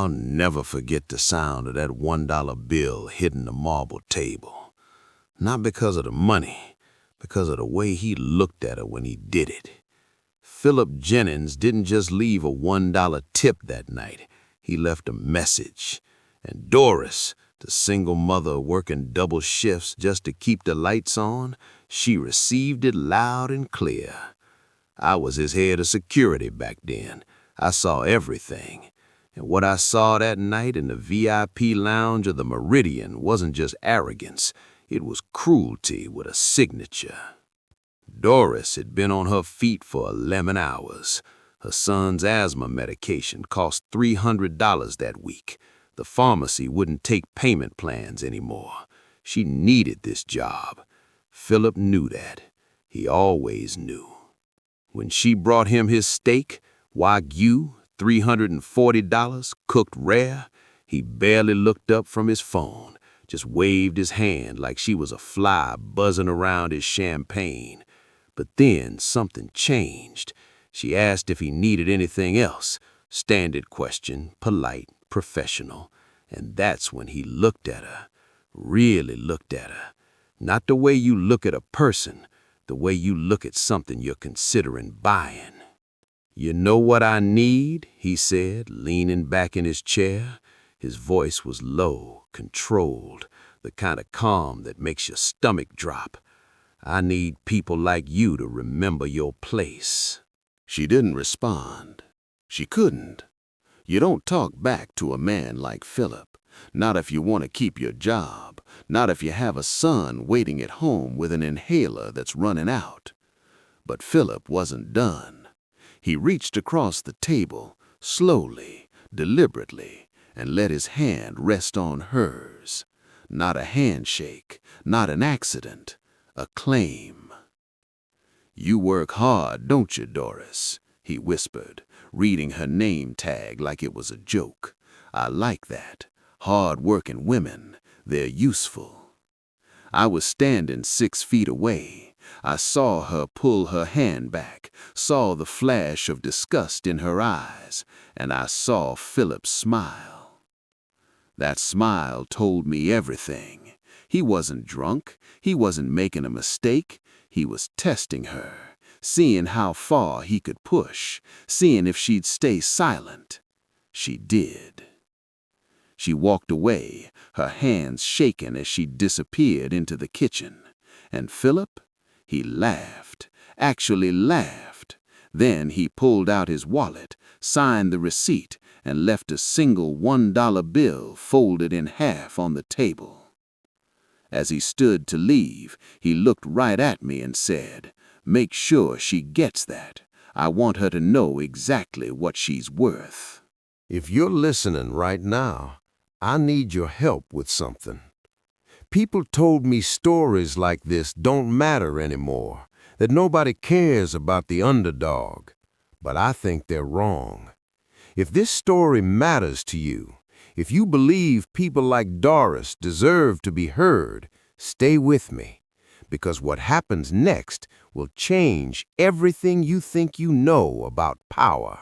I'll never forget the sound of that $1 bill hitting the marble table. Not because of the money, because of the way he looked at her when he did it. Philip Jennings didn't just leave a $1 tip that night. He left a message. And Doris, the single mother working double shifts just to keep the lights on, she received it loud and clear. I was his head of security back then. I saw everything. And what I saw that night in the VIP lounge of the Meridian wasn't just arrogance. It was cruelty with a signature. Doris had been on her feet for 11 hours. Her son's asthma medication cost $300 that week. The pharmacy wouldn't take payment plans anymore. She needed this job. Philip knew that. He always knew. When she brought him his steak, Wagyu, $340, cooked rare, he barely looked up from his phone, just waved his hand like she was a fly buzzing around his champagne. But then something changed. She asked if he needed anything else. Standard question, polite, professional. And that's when he looked at her, really looked at her. Not the way you look at a person, the way you look at something you're considering buying. "You know what I need?" he said, leaning back in his chair. His voice was low, controlled, the kind of calm that makes your stomach drop. "I need people like you to remember your place." She didn't respond. She couldn't. You don't talk back to a man like Philip, not if you want to keep your job, not if you have a son waiting at home with an inhaler that's running out. But Philip wasn't done. He reached across the table, slowly, deliberately, and let his hand rest on hers. Not a handshake, not an accident, a claim. "You work hard, don't you, Doris?" he whispered, reading her name tag like it was a joke. "I like that. Hard-working women, they're useful." I was standing 6 feet away. I saw her pull her hand back, saw the flash of disgust in her eyes, and I saw Philip smile. That smile told me everything. He wasn't drunk. He wasn't making a mistake. He was testing her, seeing how far he could push, seeing if she'd stay silent. She did. She walked away, her hands shaking as she disappeared into the kitchen. And Philip? He laughed, actually laughed. Then he pulled out his wallet, signed the receipt, and left a single $1 bill folded in half on the table. As he stood to leave, he looked right at me and said, "Make sure she gets that. I want her to know exactly what she's worth." If you're listening right now, I need your help with something. People told me stories like this don't matter anymore, that nobody cares about the underdog. But I think they're wrong. If this story matters to you, if you believe people like Doris deserve to be heard, stay with me, because what happens next will change everything you think you know about power.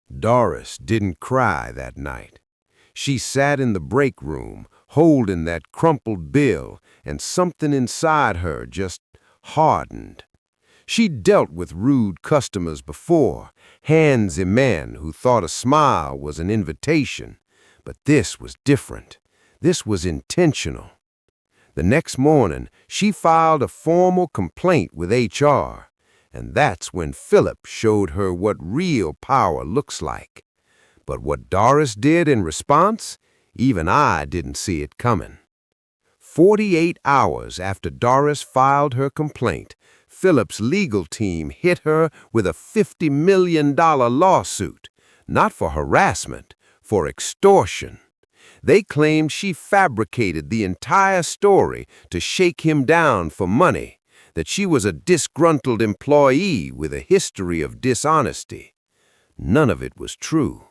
Doris didn't cry that night. She sat in the break room, holding that crumpled bill, and something inside her just hardened. She'd dealt with rude customers before, handsy men who thought a smile was an invitation. But this was different. This was intentional. The next morning, she filed a formal complaint with HR, and that's when Philip showed her what real power looks like. But what Doris did in response, even I didn't see it coming. 48 hours after Doris filed her complaint, Philip's legal team hit her with a $50 million lawsuit, not for harassment, for extortion. They claimed she fabricated the entire story to shake him down for money, that she was a disgruntled employee with a history of dishonesty. None of it was true.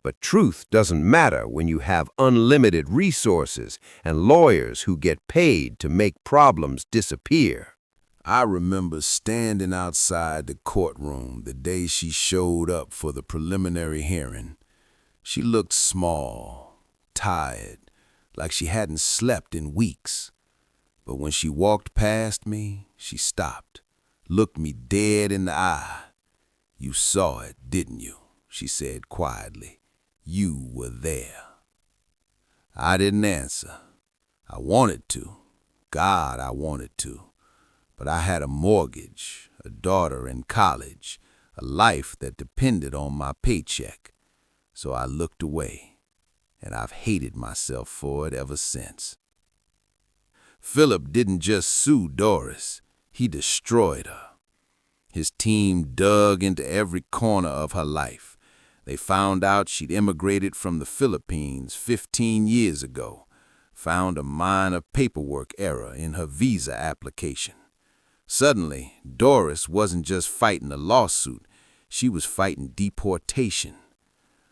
But truth doesn't matter when you have unlimited resources and lawyers who get paid to make problems disappear. I remember standing outside the courtroom the day she showed up for the preliminary hearing. She looked small, tired, like she hadn't slept in weeks. But when she walked past me, she stopped, looked me dead in the eye. "You saw it, didn't you?" she said quietly. "You were there." I didn't answer. I wanted to. God, I wanted to. But I had a mortgage, a daughter in college, a life that depended on my paycheck. So I looked away, and I've hated myself for it ever since. Philip didn't just sue Doris, he destroyed her. His team dug into every corner of her life. They found out she'd immigrated from the Philippines 15 years ago, found a minor paperwork error in her visa application. Suddenly, Doris wasn't just fighting a lawsuit, she was fighting deportation.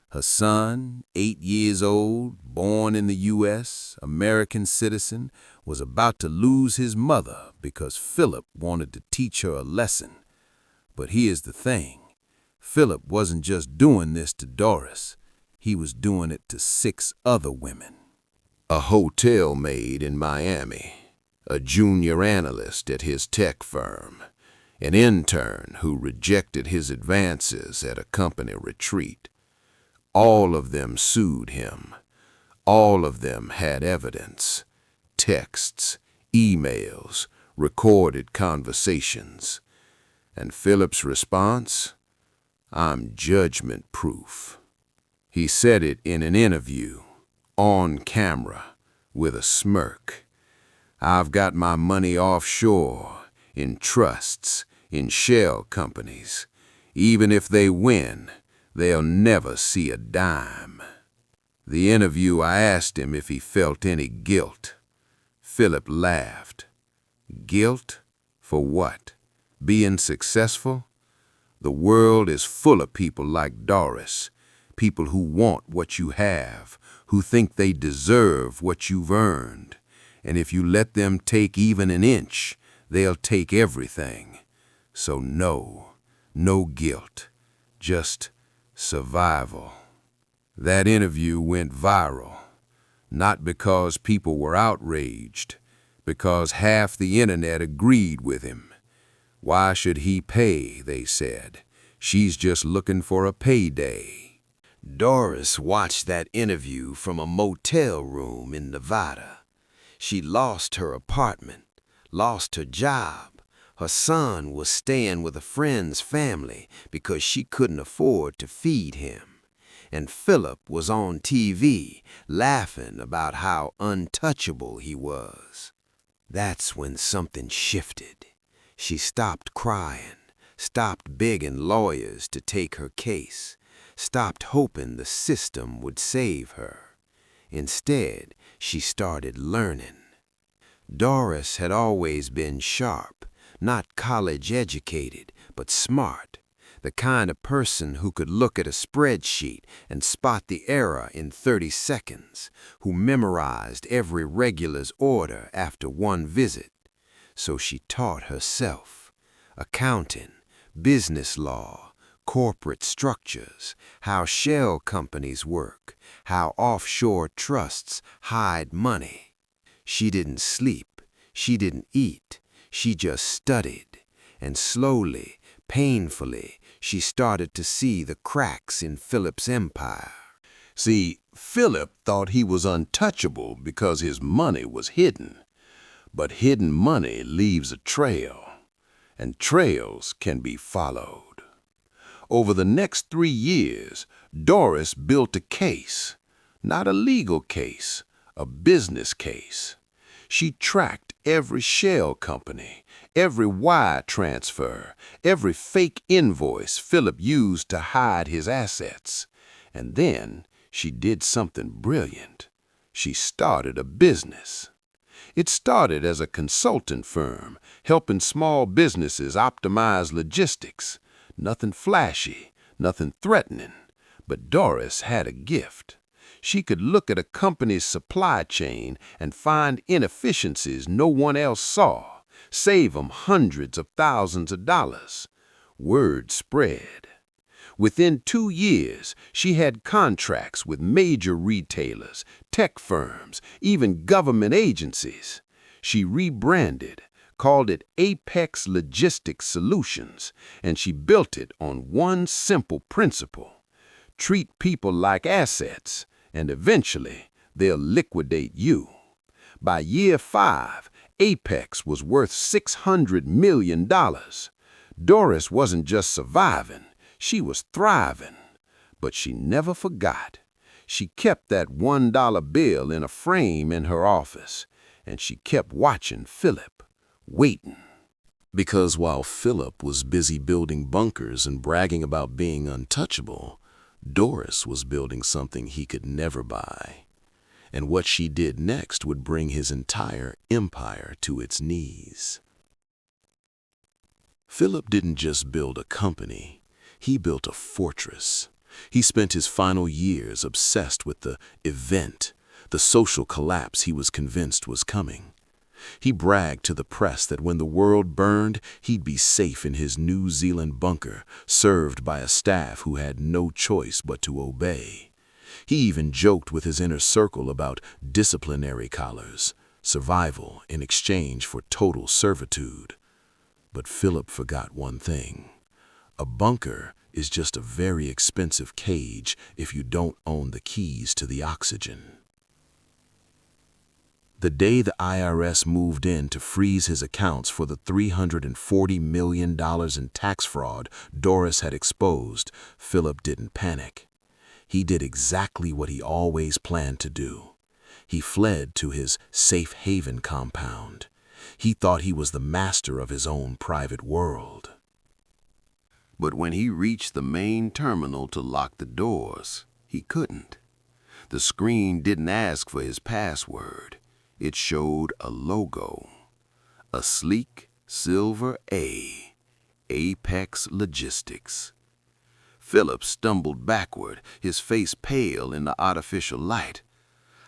Her son, 8 years old, born in the U.S., American citizen, was about to lose his mother because Philip wanted to teach her a lesson. But here's the thing. Philip wasn't just doing this to Doris. He was doing it to 6 other women. A hotel maid in Miami, a junior analyst at his tech firm, an intern who rejected his advances at a company retreat. All of them sued him. All of them had evidence, texts, emails, recorded conversations. And Philip's response? "I'm judgment-proof." He said it in an interview, on camera, with a smirk. "I've got my money offshore, in trusts, in shell companies. Even if they win, they'll never see a dime." The interview, I asked him if he felt any guilt. Philip laughed. Guilt? For what? Being successful? The world is full of people like Doris, people who want what you have, who think they deserve what you've earned. And if you let them take even an inch, they'll take everything. So no guilt, just survival. That interview went viral, not because people were outraged, because half the internet agreed with him. Why should he pay, they said. She's just looking for a payday. Doris watched that interview from a motel room in Nevada. She lost her apartment, lost her job. Her son was staying with a friend's family because she couldn't afford to feed him. And Philip was on TV laughing about how untouchable he was. That's when something shifted. She stopped crying, stopped begging lawyers to take her case, stopped hoping the system would save her. Instead, she started learning. Doris had always been sharp, not college-educated, but smart, the kind of person who could look at a spreadsheet and spot the error in 30 seconds, who memorized every regular's order after one visit. So she taught herself accounting, business law, corporate structures, how shell companies work, how offshore trusts hide money. She didn't sleep, she didn't eat, she just studied, and slowly, painfully, she started to see the cracks in Philip's empire. See, Philip thought he was untouchable because his money was hidden. But hidden money leaves a trail, and trails can be followed. Over the next 3 years, Doris built a case, not a legal case, a business case. She tracked every shell company, every wire transfer, every fake invoice Philip used to hide his assets. And then she did something brilliant. She started a business. It started as a consultant firm, helping small businesses optimize logistics. Nothing flashy, nothing threatening. But Doris had a gift. She could look at a company's supply chain and find inefficiencies no one else saw, save them hundreds of thousands of dollars. Word spread. Within 2 years, she had contracts with major retailers, tech firms, even government agencies. She rebranded, called it Apex Logistics Solutions, and she built it on one simple principle: treat people like assets, and eventually they'll liquidate you. By year 5, Apex was worth $600 million. Doris wasn't just surviving, she was thriving. But she never forgot. She kept that $1 bill in a frame in her office, and she kept watching Philip, waiting. Because while Philip was busy building bunkers and bragging about being untouchable, Doris was building something he could never buy. And what she did next would bring his entire empire to its knees. Philip didn't just build a company, he built a fortress. He spent his final years obsessed with the event, the social collapse he was convinced was coming. He bragged to the press that when the world burned, he'd be safe in his New Zealand bunker, served by a staff who had no choice but to obey. He even joked with his inner circle about disciplinary collars, survival in exchange for total servitude. But Philip forgot one thing. A bunker is just a very expensive cage if you don't own the keys to the oxygen. The day the IRS moved in to freeze his accounts for the $340 million in tax fraud Doris had exposed, Philip didn't panic. He did exactly what he always planned to do. He fled to his safe haven compound. He thought he was the master of his own private world. But when he reached the main terminal to lock the doors, he couldn't. The screen didn't ask for his password. It showed a logo, a sleek silver A, Apex Logistics. Philip stumbled backward, his face pale in the artificial light.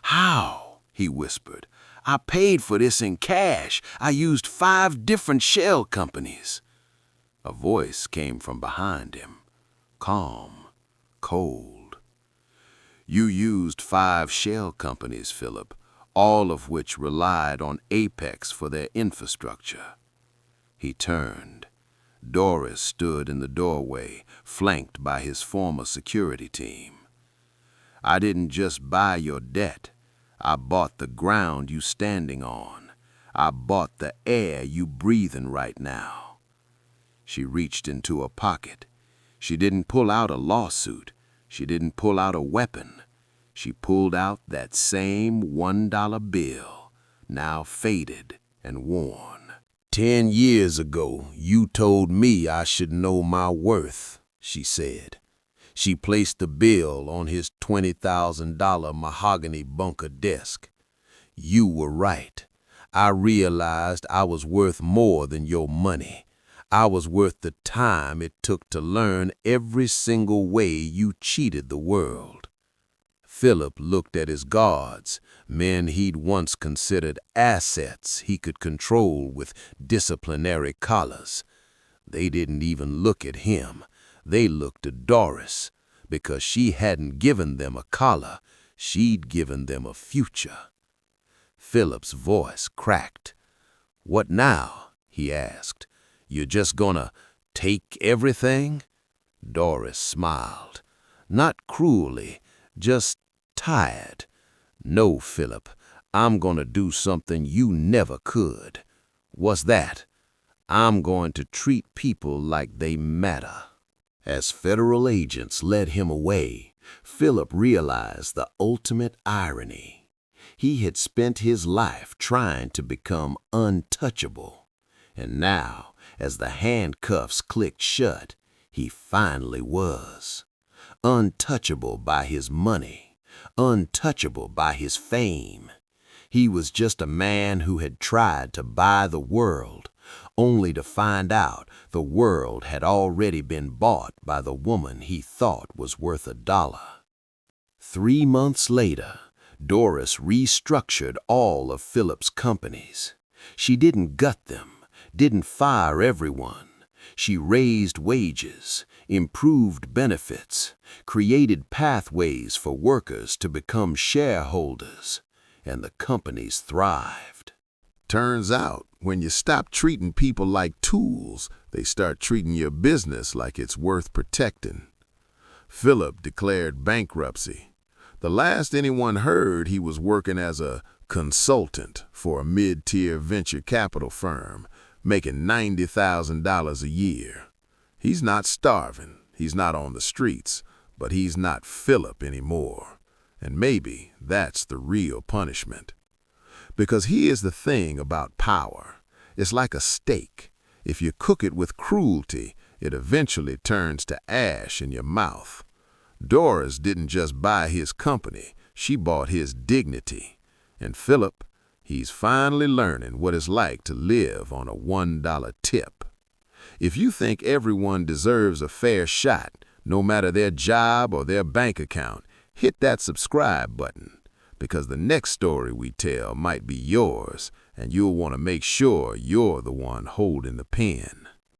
"How?" he whispered. "I paid for this in cash. I used 5 different shell companies." A voice came from behind him, calm, cold. "You used 5 shell companies, Philip, all of which relied on Apex for their infrastructure." He turned. Doris stood in the doorway, flanked by his former security team. "I didn't just buy your debt. I bought the ground you standing on. I bought the air you breathing right now." She reached into a pocket. She didn't pull out a lawsuit. She didn't pull out a weapon. She pulled out that same $1 bill, now faded and worn. "10 years ago, you told me I should know my worth," she said. She placed the bill on his $20,000 mahogany bunker desk. "You were right. I realized I was worth more than your money. I was worth the time it took to learn every single way you cheated the world." Philip looked at his guards, men he'd once considered assets he could control with disciplinary collars. They didn't even look at him. They looked at Doris, because she hadn't given them a collar, she'd given them a future. Philip's voice cracked. "What now?" he asked. "You're just gonna take everything?" Doris smiled. Not cruelly, just tired. "No, Philip, I'm gonna do something you never could." "What's that?" "I'm going to treat people like they matter." As federal agents led him away, Philip realized the ultimate irony. He had spent his life trying to become untouchable, and now, as the handcuffs clicked shut, he finally was. Untouchable by his money, untouchable by his fame. He was just a man who had tried to buy the world, only to find out the world had already been bought by the woman he thought was worth $1. 3 months later, Doris restructured all of Philip's companies. She didn't gut them, didn't fire everyone. She raised wages, improved benefits, created pathways for workers to become shareholders, and the companies thrived. Turns out, when you stop treating people like tools, they start treating your business like it's worth protecting. Philip declared bankruptcy. The last anyone heard, he was working as a consultant for a mid-tier venture capital firm, making $90,000 a year. He's not starving, he's not on the streets, but he's not Philip anymore. And maybe that's the real punishment. Because here's the thing about power. It's like a steak. If you cook it with cruelty, it eventually turns to ash in your mouth. Doris didn't just buy his company, she bought his dignity. And Philip, he's finally learning what it's like to live on a $1 tip. If you think everyone deserves a fair shot, no matter their job or their bank account, hit that subscribe button, because the next story we tell might be yours, and you'll want to make sure you're the one holding the pen.